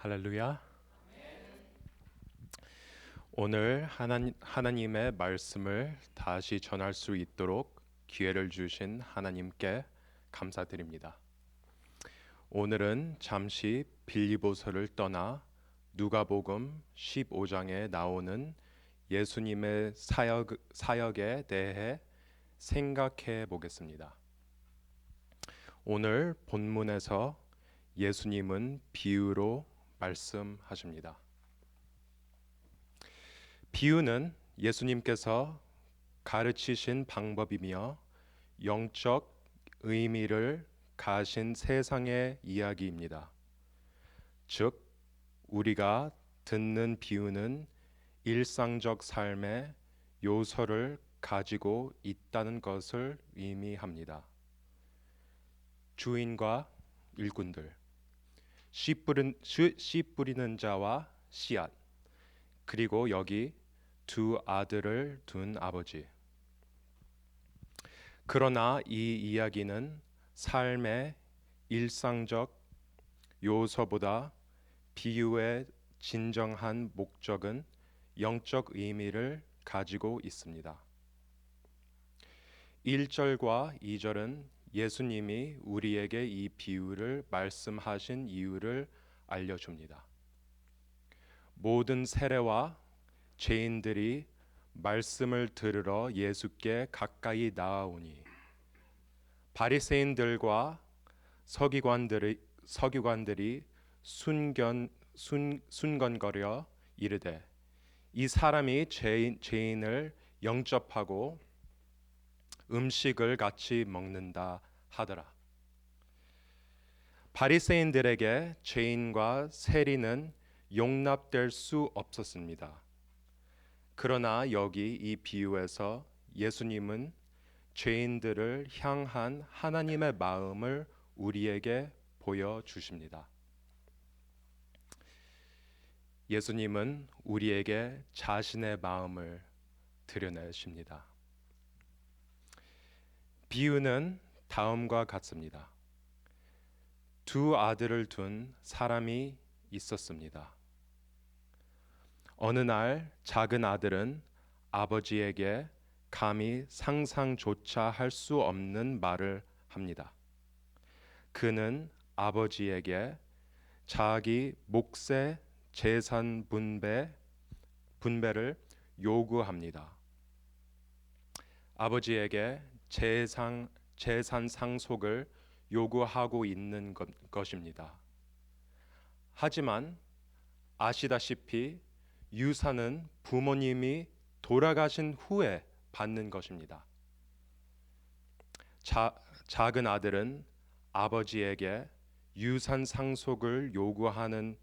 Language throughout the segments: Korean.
할렐루야. 오늘 하나님의 말씀을 다시 전할 수 있도록 기회를 주신 하나님께 감사드립니다. 오늘은 잠시 빌립보서를 떠나 누가복음 15장에 나오는 예수님의 사역에 대해 생각해 보겠습니다. 오늘 본문에서 예수님은 비유로 말씀하십니다. 비유는 예수님께서 가르치신 방법이며 영적 의미를 가진 세상의 이야기입니다. 즉, 우리가 듣는 비유는 일상적 삶의 요소를 가지고 있다는 것을 의미합니다. 주인과 일꾼들, 씨 뿌리는 자와 씨앗, 그리고 여기 두 아들을 둔 아버지. 그러나 이 이야기는 삶의 일상적 요소보다 비유의 진정한 목적은 영적 의미를 가지고 있습니다. 1절과 2절은 예수님이 우리에게 이 비유를 말씀하신 이유를 알려줍니다. 모든 세례와 죄인들이 말씀을 들으러 예수께 가까이 나아오니 바리새인들과 서기관들이 순건거려 이르되 이 사람이 죄인을 영접하고 음식을 같이 먹는다 하더라. 바리새인들에게 죄인과 세리는 용납될 수 없었습니다. 그러나 여기 이 비유에서 예수님은 죄인들을 향한 하나님의 마음을 우리에게 보여주십니다. 예수님은 우리에게 자신의 마음을 드러내십니다. 비유는 다음과 같습니다. 두 아들을 둔 사람이 있었습니다. 어느 날 작은 아들은 아버지에게 감히 상상조차 할 수 없는 말을 합니다. 그는 아버지에게 자기 몫의 재산 분배를 요구합니다. 아버지에게 재산 상속을 요구하고 있는 것입니다. 하지만 아시다시피 유산은 부모님이 돌아가신 후에 받는 것입니다. 작은 아들은 아버지에게 유산 상속을 요구하는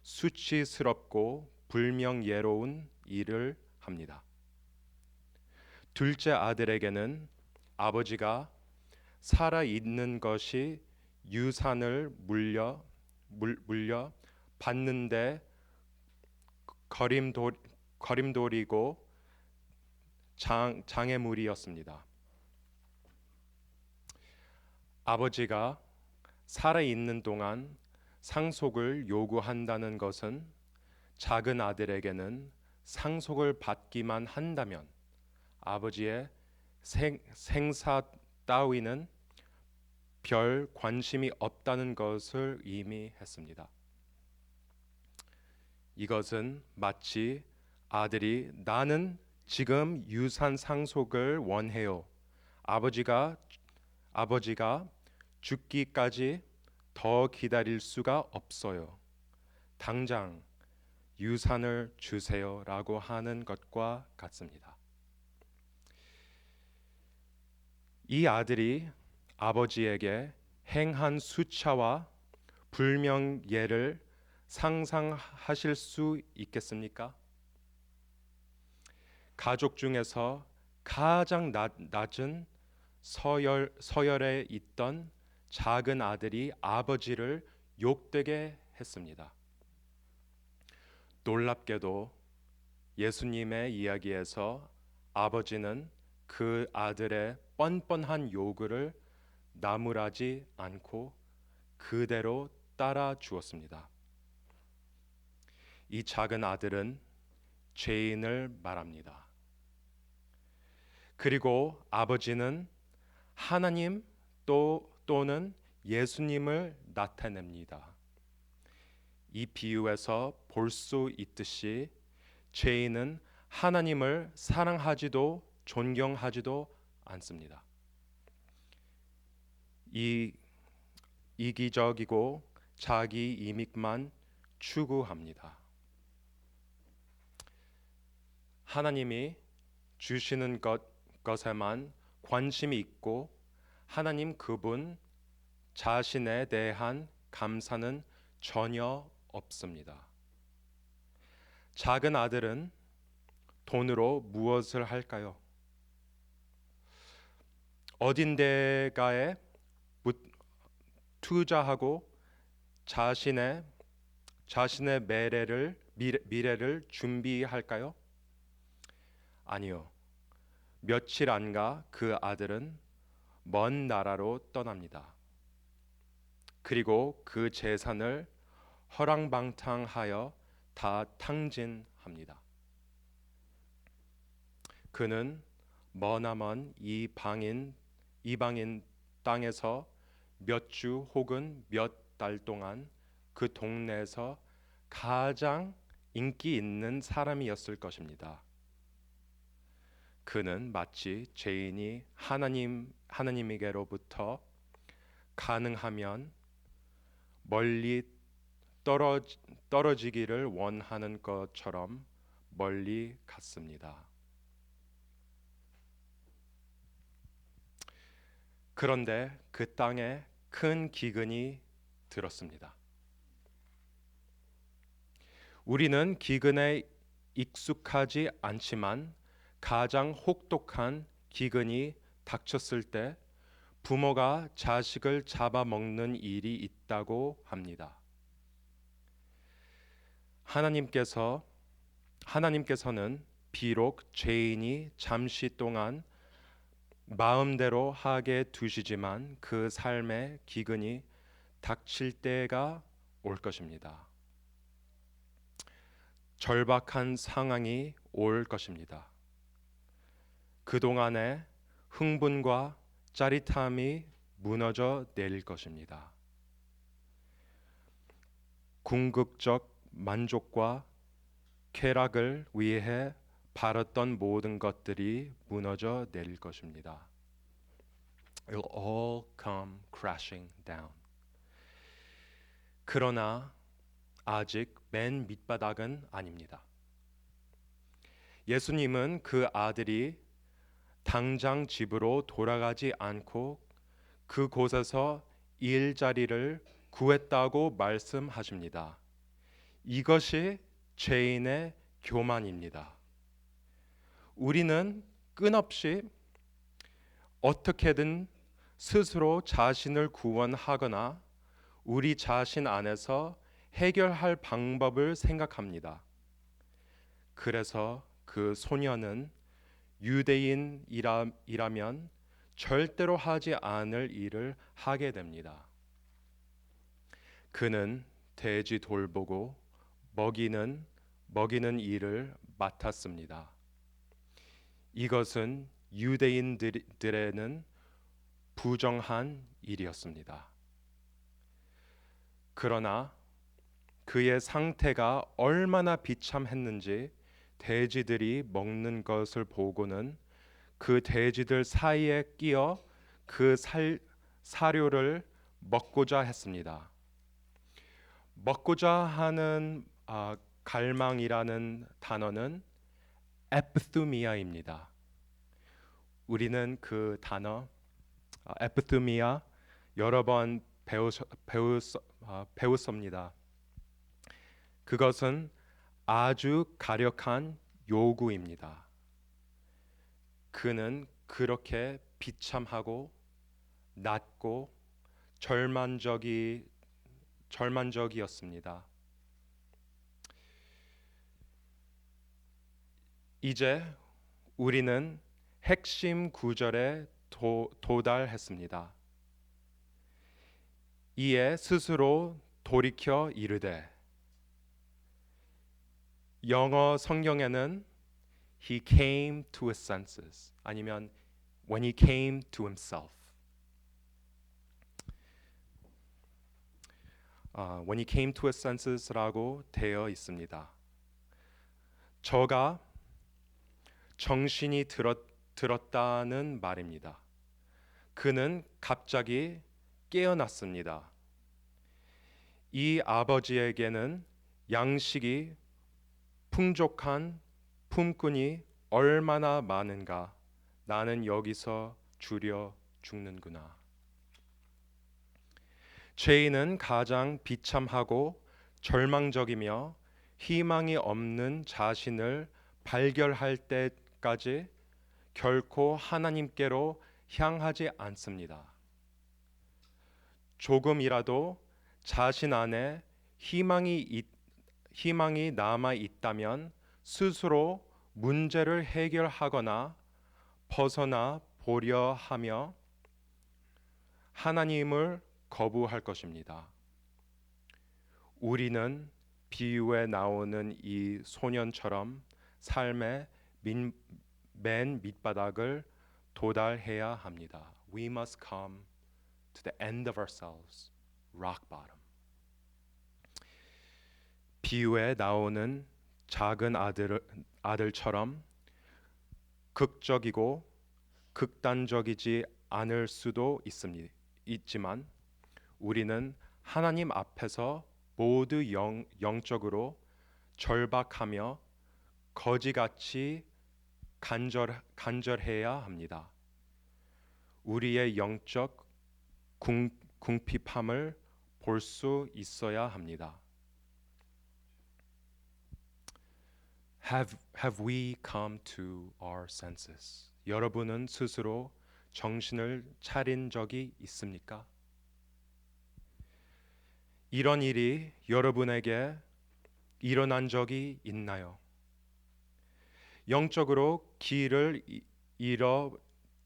수치스럽고 불명예로운 일을 합니다. 둘째 아들에게는 아버지가 살아 있는 것이 유산을 물려 받는데 거림돌이고 장애물이었습니다. 아버지가 살아 있는 동안 상속을 요구한다는 것은 작은 아들에게는 상속을 받기만 한다면 아버지의 생사 따위는 별 관심이 없다는 것을 의미했습니다. 이것은 마치 아들이 나는 지금 유산 상속을 원해요. 아버지가 죽기까지 더 기다릴 수가 없어요. 당장 유산을 주세요라고 하는 것과 같습니다. 이 아들이 아버지에게 행한 수차와 불명예를 상상하실 수 있겠습니까? 가족 중에서 가장 낮은 서열에 있던 작은 아들이 아버지를 욕되게 했습니다. 놀랍게도 예수님의 이야기에서 아버지는 그 아들의 뻔뻔한 요구를 나무라지 않고 그대로 따라 주었습니다. 이 작은 아들은 죄인을 말합니다. 그리고 아버지는 하나님 또는 예수님을 나타냅니다. 이 비유에서 볼 수 있듯이 죄인은 하나님을 사랑하지도 존경하지도 않습니다. 이기적이고 자기 이익만 추구합니다. 하나님이 주시는 것에만 관심이 있고 하나님 그분 자신에 대한 감사는 전혀 없습니다. 작은 아들은 돈으로 무엇을 할까요? 어딘가에 투자하고 자신의 미래를 준비할까요? 아니요. 며칠 안가 그 아들은 먼 나라로 떠납니다. 그리고 그 재산을 허랑방탕하여 다 탕진합니다. 그는 머나먼 이방인 땅에서 몇 주 혹은 몇 달 동안 그 동네에서 가장 인기 있는 사람이었을 것입니다. 그는 마치 죄인이 하나님에게로부터 가능하면 멀리 떨어지기를 원하는 것처럼 멀리 갔습니다. 그런데 그 땅에 큰 기근이 들었습니다. 우리는 기근에 익숙하지 않지만 가장 혹독한 기근이 닥쳤을 때 부모가 자식을 잡아먹는 일이 있다고 합니다. 하나님께서는 비록 죄인이 잠시 동안 마음대로 하게 두시지만 그 삶의 기근이 닥칠 때가 올 것입니다. 절박한 상황이 올 것입니다. 그동안의 흥분과 짜릿함이 무너져 내릴 것입니다. 궁극적 만족과 쾌락을 위해 바랐던 모든 것들이 무너져 내릴 것입니다. It will all come crashing down. 그러나 아직 맨 밑바닥은 아닙니다. 예수님은 그 아들이 당장 집으로 돌아가지 않고 그곳에서 일자리를 구했다고 말씀하십니다. 이것이 죄인의 교만입니다. 우리는 끊없이 어떻게든 스스로 자신을 구원하거나 우리 자신 안에서 해결할 방법을 생각합니다. 그래서 그 소년은 유대인이라면 절대로 하지 않을 일을 하게 됩니다. 그는 돼지 돌보고 먹이는 일을 맡았습니다. 이것은 유대인들에는 부정한 일이었습니다. 그러나 그의 상태가 얼마나 비참했는지 돼지들이 먹는 것을 보고는 그 돼지들 사이에 끼어 그 사료를 먹고자 했습니다. 먹고자 하는 갈망이라는 단어는 에피투미아입니다. 우리는 그 단어 에피투미아 여러 번 배웠습니다. 그것은 아주 가력한 요구입니다. 그는 그렇게 비참하고 낮고 절망적이었습니다. 이제 우리는 핵심 구절에 도달했습니다. 이에 스스로 돌이켜 이르되 영어 성경에는 he came to his senses 아니면 when he came to himself when he came to his senses라고 되어 있습니다. 저가 정신이 들었다는 말입니다. 그는 갑자기 깨어났습니다. 이 아버지에게는 양식이 풍족한 품꾼이 얼마나 많은가. 나는 여기서 줄여 죽는구나. 죄인은 가장 비참하고 절망적이며 희망이 없는 자신을 발견할 때까지 결코 하나님께로 향하지 않습니다. 조금이라도 자신 안에 희망이 남아 있다면 스스로 문제를 해결하거나 벗어나 보려 하며 하나님을 거부할 것입니다. 우리는 비유에 나오는 이 소년처럼 삶의 맨 밑바닥을 도달해야 합니다. We must come to the end of ourselves, rock bottom. 비유에 나오는 작은 아들처럼 극적이고 극단적이지 않을 수도 있지만 우리는 하나님 앞에서 모두 영적으로 절박하며 거지같이 간절해야 합니다. 우리의 영적 궁핍함을 볼 수 있어야 합니다. Have we come to our senses? 여러분은 스스로 정신을 차린 적이 있습니까? 이런 일이 여러분에게 일어난 적이 있나요? 영적으로 길을 잃어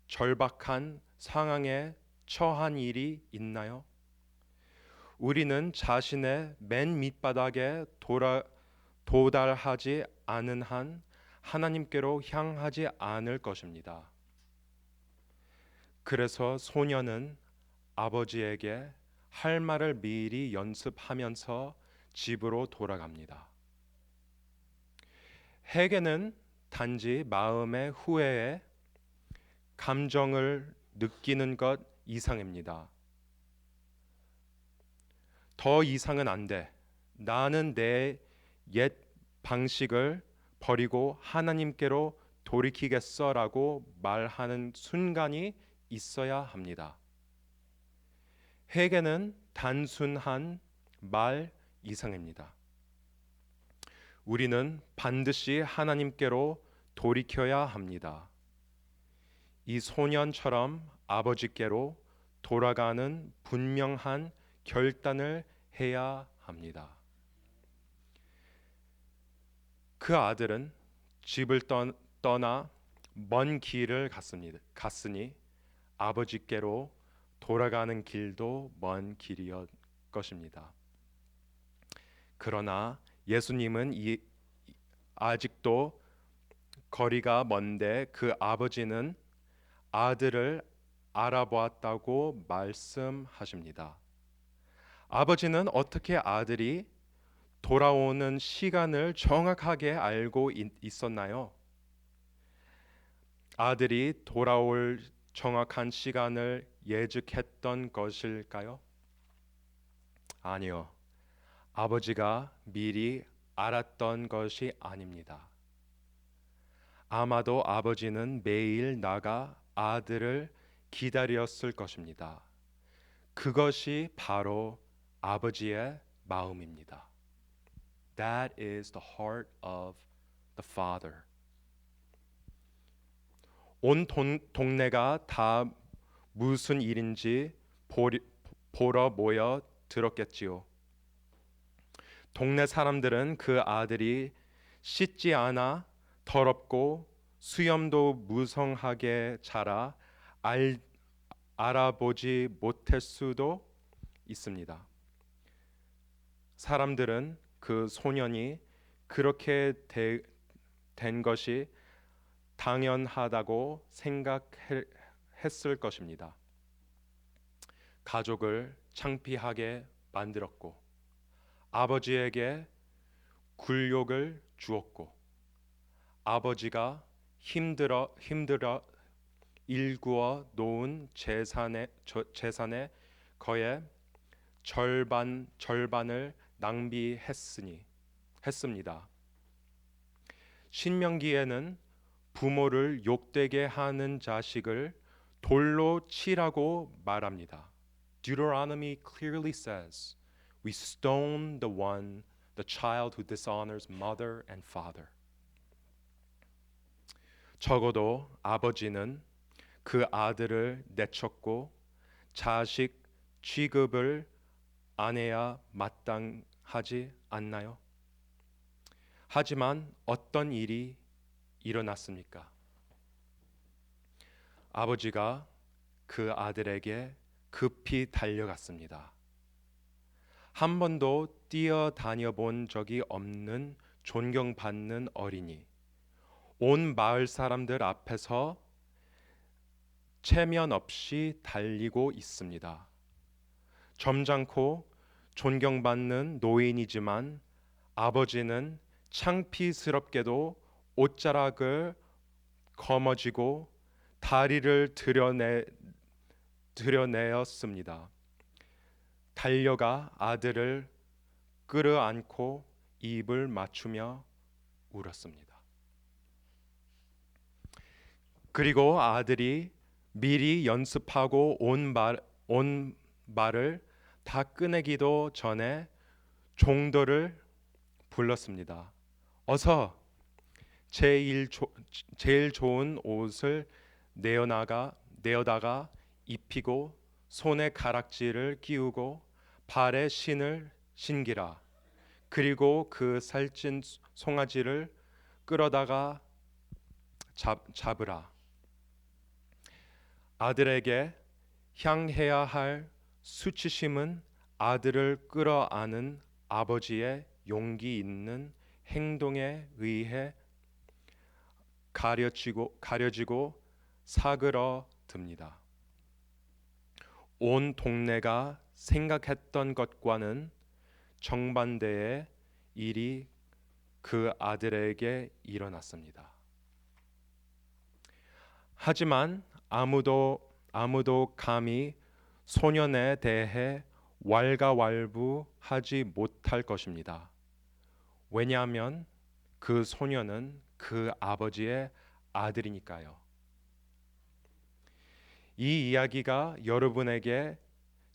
절박한 상황에 처한 일이 있나요? 우리는 자신의 맨 밑바닥에 도달하지 않은 한 하나님께로 향하지 않을 것입니다. 그래서 소년은 아버지에게 할 말을 미리 연습하면서 집으로 돌아갑니다. 회개는 단지 마음의 후회에 감정을 느끼는 것 이상입니다. 더 이상은 안 돼. 나는 내 옛 방식을 버리고 하나님께로 돌이키겠어라고 말하는 순간이 있어야 합니다. 회개는 단순한 말 이상입니다. 우리는 반드시 하나님께로 돌이켜야 합니다. 이 소년처럼 아버지께로 돌아가는 분명한 결단을 해야 합니다. 그 아들은 집을 떠나 먼 길을 갔으니 아버지께로 돌아가는 길도 먼 길이었 것입니다. 그러나 예수님은 아직도 거리가 먼데 그 아버지는 아들을 알아보았다고 말씀하십니다. 아버지는 어떻게 아들이 돌아오는 시간을 정확하게 알고 있었나요? 아들이 돌아올 정확한 시간을 예측했던 것일까요? 아니요. 아버지가 미리 알았던 것이 아닙니다. 아마도 아버지는 매일 나가 아들을 기다렸을 것입니다. 그것이 바로 아버지의 마음입니다. That is the heart of the Father. 온 동네가 다 무슨 일인지 보러 모여 들었겠지요. 동네 사람들은 그 아들이 씻지 않아 더럽고 수염도 무성하게 자라 알아보지 못할 수도 있습니다. 사람들은 그 소년이 그렇게 된 것이 당연하다고 생각했을 것입니다. 가족을 창피하게 만들었고 아버지에게 굴욕을 주었고 아버지가 힘들어 일구어 놓은 재산의 거의 절반을 했습니다. 신명기에는 부모를 욕되게 하는 자식을 돌로 치라고 말합니다. Deuteronomy clearly says, "We stone the child who dishonors mother and father." 적어도 아버지는 그 아들을 내쳤고 자식 취급을 안 해야 마땅하지 않나요? 하지만 어떤 일이 일어났습니까? 아버지가 그 아들에게 급히 달려갔습니다. 한 번도 뛰어다녀 본 적이 없는 존경받는 어린이, 온 마을 사람들 앞에서 체면 없이 달리고 있습니다. 점잖고 존경받는 노인이지만 아버지는 창피스럽게도 옷자락을 거머쥐고 다리를 드러내었습니다. 달려가 아들을 끌어안고 입을 맞추며 울었습니다. 그리고 아들이 미리 연습하고 온 말을 다 꺼내기도 전에 종들을 불렀습니다. 어서 제일 좋은 옷을 내어다가 입히고 손에 가락지를 끼우고 발에 신을 신기라. 그리고 그 살찐 송아지를 끌어다가 잡으라. 아들에게 향해야 할 수치심은 아들을 끌어안은 아버지의 용기 있는 행동에 의해 가려지고 사그러듭니다. 온 동네가 생각했던 것과는 정반대의 일이 그 아들에게 일어났습니다. 하지만 아무도 감히 소년에 대해 왈가왈부하지 못할 것입니다. 왜냐하면 그 소년은 그 아버지의 아들이니까요. 이 이야기가 여러분에게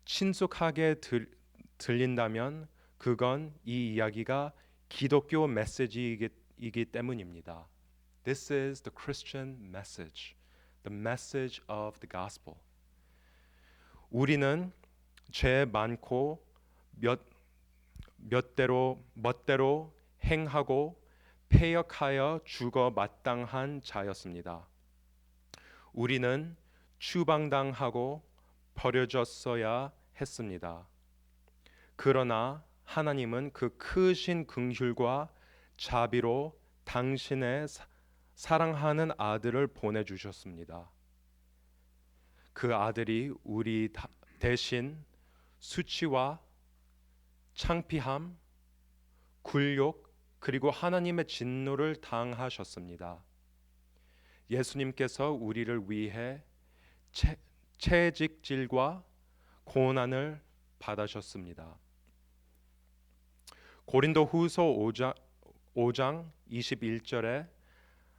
친숙하게 들린다면 그건 이 이야기가 기독교 메시지이기 때문입니다. This is the Christian message, the message of the gospel. 우리는 죄 많고 멋대로 행하고 패역하여 죽어 마땅한 자였습니다. 우리는 추방당하고 버려졌어야 했습니다. 그러나 하나님은 그 크신 긍휼과 자비로 당신의 사랑하는 아들을 보내주셨습니다. 그 아들이 우리 대신 수치와 창피함, 굴욕 그리고 하나님의 진노를 당하셨습니다. 예수님께서 우리를 위해 채직질과 고난을 받으셨습니다. 고린도후서 5장 21절에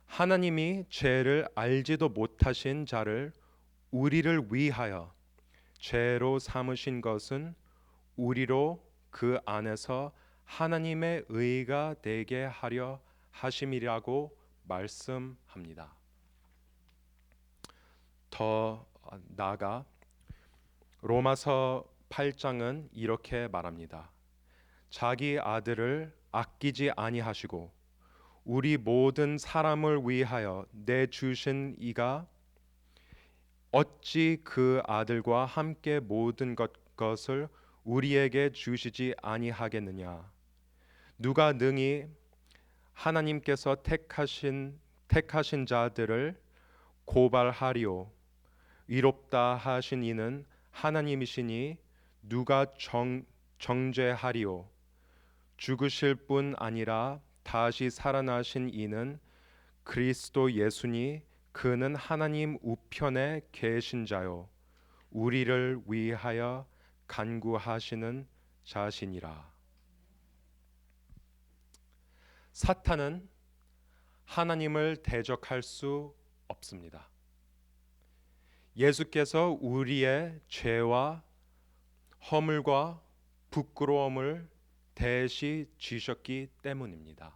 하나님이 죄를 알지도 못하신 자를 우리를 위하여 죄로 삼으신 것은 우리로 그 안에서 하나님의 의가 되게 하려 하심이라고 말씀합니다. 더 나아가 로마서 8장은 이렇게 말합니다. 자기 아들을 아끼지 아니하시고 우리 모든 사람을 위하여 내주신 이가 어찌 그 아들과 함께 모든 것을 우리에게 주시지 아니하겠느냐. 누가 능히 하나님께서 택하신 자들을 고발하리오. 의롭다 하신 이는 하나님이시니 누가 정죄하리오. 죽으실 뿐 아니라 다시 살아나신 이는 그리스도 예수니 그는 하나님 우편에 계신 자요 우리를 위하여 간구하시는 자시니라. 사탄은 하나님을 대적할 수 없습니다. 예수께서 우리의 죄와 허물과 부끄러움을 대신 지셨기 때문입니다.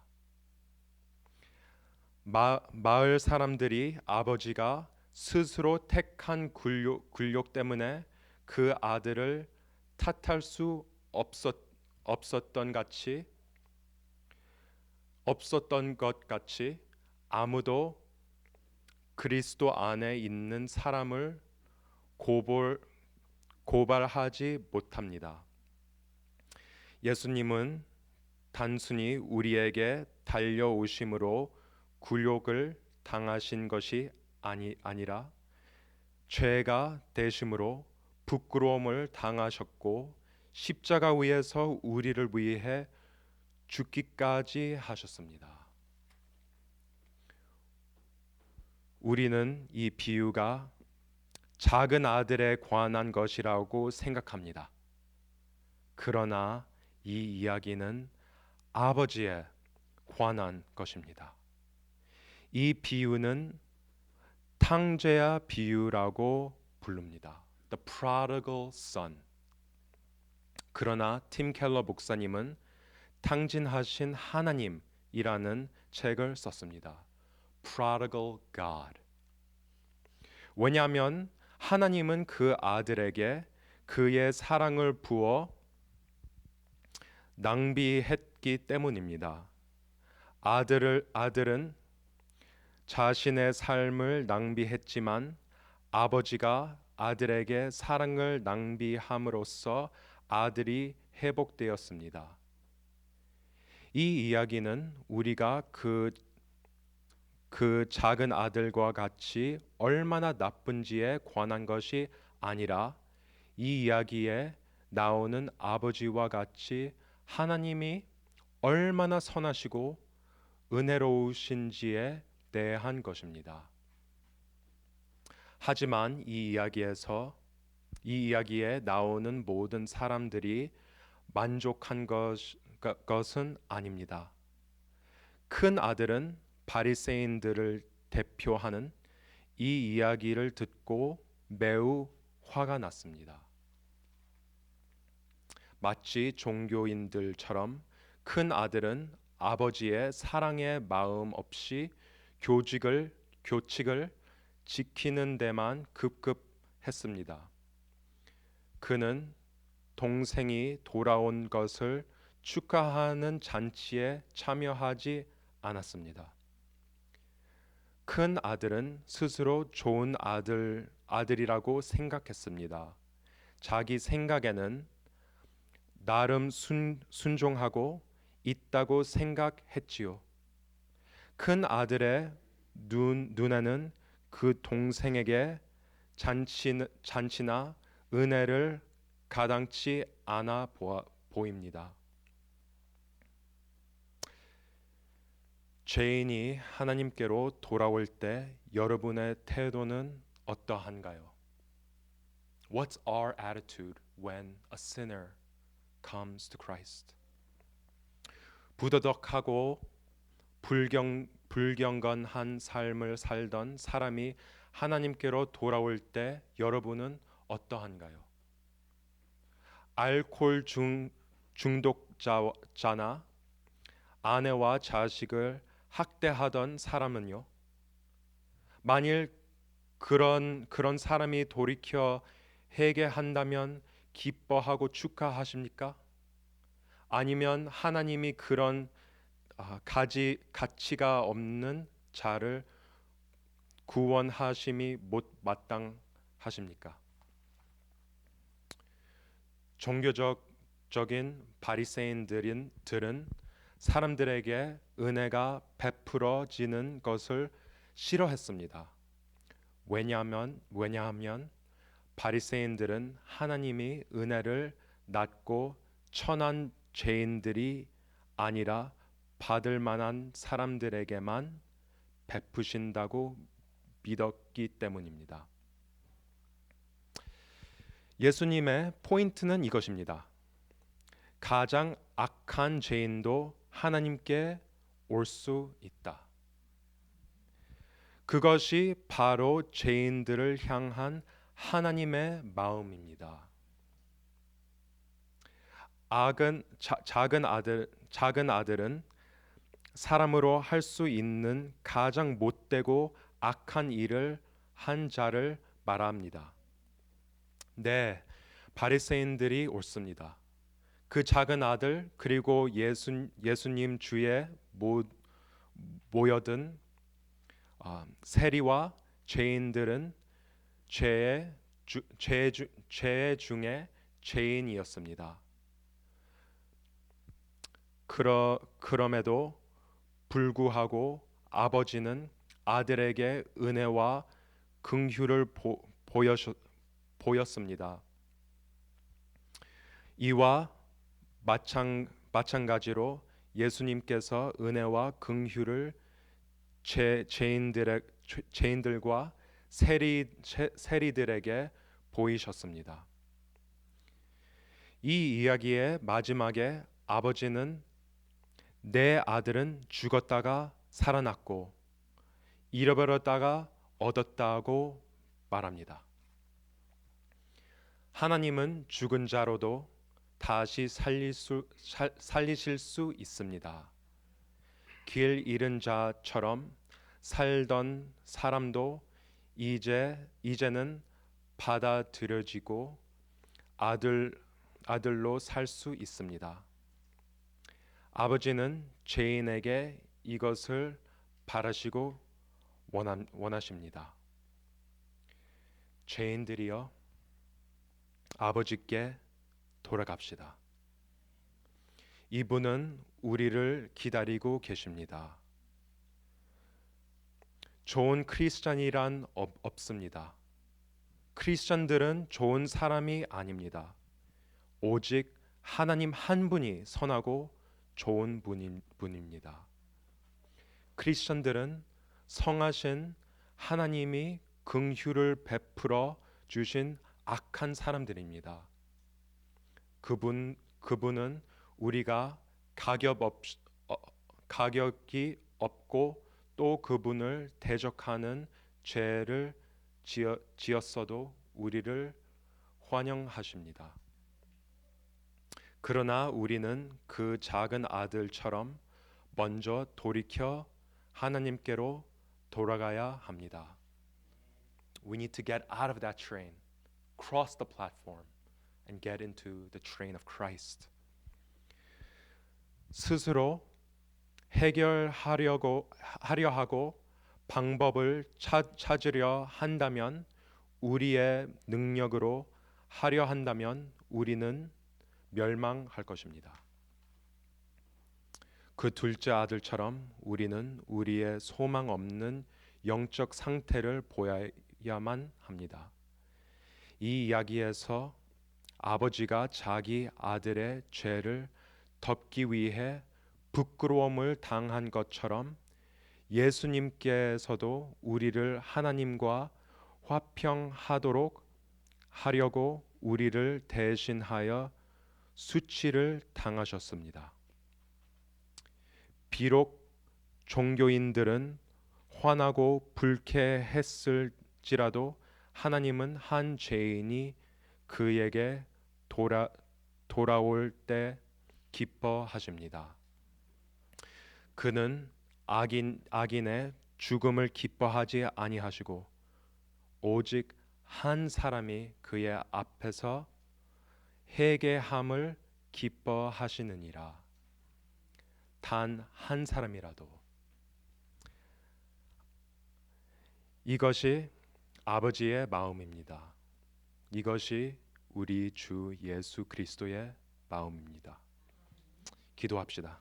마을 사람들이 아버지가 스스로 택한 굴욕 때문에 그 아들을 탓할 수 없었던 것 같이 아무도 그리스도 안에 있는 사람을 고발하지 못합니다. 예수님은 단순히 우리에게 달려오심으로 굴욕을 당하신 것이 아니라 죄가 되심으로 부끄러움을 당하셨고 십자가 위에서 우리를 위해 죽기까지 하셨습니다. 우리는 이 비유가 작은 아들에 관한 것이라고 생각합니다. 그러나 이 이야기는 아버지에 관한 것입니다. 이 비유는 탕제야 비유라고 부릅니다. The prodigal son. 그러나 팀 켈러 목사님은 탕진하신 하나님이라는 책을 썼습니다. Prodigal God. 왜냐하면 하나님은 그 아들에게 그의 사랑을 부어 낭비했기 때문입니다. 아들은 자신의 삶을 낭비했지만 아버지가 아들에게 사랑을 낭비함으로써 아들이 회복되었습니다. 이 이야기는 우리가 그 작은 아들과 같이 얼마나 나쁜지에 관한 것이 아니라 이 이야기에 나오는 아버지와 같이 하나님이 얼마나 선하시고 은혜로우신지에 대한 것입니다. 하지만 이 이야기에 나오는 모든 사람들이 만족한 것은 아닙니다. 큰 아들은 바리새인들을 대표하는 이 이야기를 듣고 매우 화가 났습니다. 마치 종교인들처럼 큰 아들은 아버지의 사랑의 마음 없이 교칙을 지키는 데만 급급했습니다. 그는 동생이 돌아온 것을 축하하는 잔치에 참여하지 않았습니다. 큰 아들은 스스로 좋은 아들이라고 생각했습니다. 자기 생각에는 나름 순종하고 있다고 생각했지요. 큰 아들의 눈에는 그 동생에게 잔치나 은혜를 가당치 않아 보입니다. 죄인이 하나님께로 돌아올 때 여러분의 태도는 어떠한가요? What's our attitude when a sinner comes to Christ? 부도덕하고 불경건한 삶을 살던 사람이 하나님께로 돌아올 때 여러분은 어떠한가요? 알코올 중독자나 아내와 자식을 학대하던 사람은요? 만일 그런 사람이 돌이켜 회개한다면 기뻐하고 축하하십니까? 아니면 하나님이 그런 가치가 없는 자를 구원하심이 못 마땅하십니까? 종교적인 바리새인들은 사람들에게 은혜가 베풀어지는 것을 싫어했습니다. 왜냐하면 바리새인들은 하나님이 은혜를 낮고 천한 죄인들이 아니라 받을 만한 사람들에게만 베푸신다고 믿었기 때문입니다. 예수님의 포인트는 이것입니다. 가장 악한 죄인도 하나님께 올 수 있다. 그것이 바로 죄인들을 향한 하나님의 마음입니다. 작은 아들은 사람으로 할 수 있는 가장 못되고 악한 일을 한 자를 말합니다. 네, 바리새인들이 옳습니다. 그 작은 아들 그리고 예수님 주에 모여든 세리와 죄인들은 죄 중에 죄인이었습니다. 그럼에도 불구하고 아버지는 아들에게 은혜와 긍휼을 보였습니다. 이와 마찬가지로 예수님께서 은혜와 긍휼을 죄인들과 세리들에게 보이셨습니다. 이 이야기의 마지막에 아버지는 내 아들은 죽었다가 살아났고 잃어버렸다가 얻었다고 말합니다. 하나님은 죽은 자로도 다시 살리실 수 있습니다. 길 잃은 자처럼 살던 사람도 이제는 받아들여지고 아들로 살 수 있습니다. 아버지는 죄인에게 이것을 바라시고 원하십니다. 죄인들이여 아버지께 돌아갑시다. 이분은 우리를 기다리고 계십니다. 좋은 크리스찬이란 없습니다. 크리스찬들은 좋은 사람이 아닙니다. 오직 하나님 한 분이 선하고 좋은 분입니다. 크리스찬들은 성하신 하나님이 긍휼을 베풀어 주신 악한 사람들입니다. 그분은 우리가 가격이 없고 또 그분을 대적하는 죄를 지었어도 우리를 환영하십니다. 그러나 우리는 그 작은 아들처럼 먼저 돌이켜 하나님께로 돌아가야 합니다. We need to get out of that train, cross the platform, and get into the train of Christ. 스스로 하려 하고 방법을 찾으려 한다면, 우리의 능력으로 하려 한다면 우리는 멸망할 것입니다. 그 둘째 아들처럼 우리는 우리의 소망 없는 영적 상태를 보여야만 합니다. 이 이야기에서 아버지가 자기 아들의 죄를 덮기 위해 부끄러움을 당한 것처럼 예수님께서도 우리를 하나님과 화평하도록 하려고 우리를 대신하여 수치를 당하셨습니다. 비록 종교인들은 화나고 불쾌했을지라도 하나님은 한 죄인이 그에게 돌아올 때 기뻐하십니다. 그는 악인의 죽음을 기뻐하지 아니하시고 오직 한 사람이 그의 앞에서 회개함을 기뻐하시느니라. 단 한 사람이라도. 이것이 아버지의 마음입니다. 이것이 우리 주 예수 그리스도의 마음입니다. 기도합시다.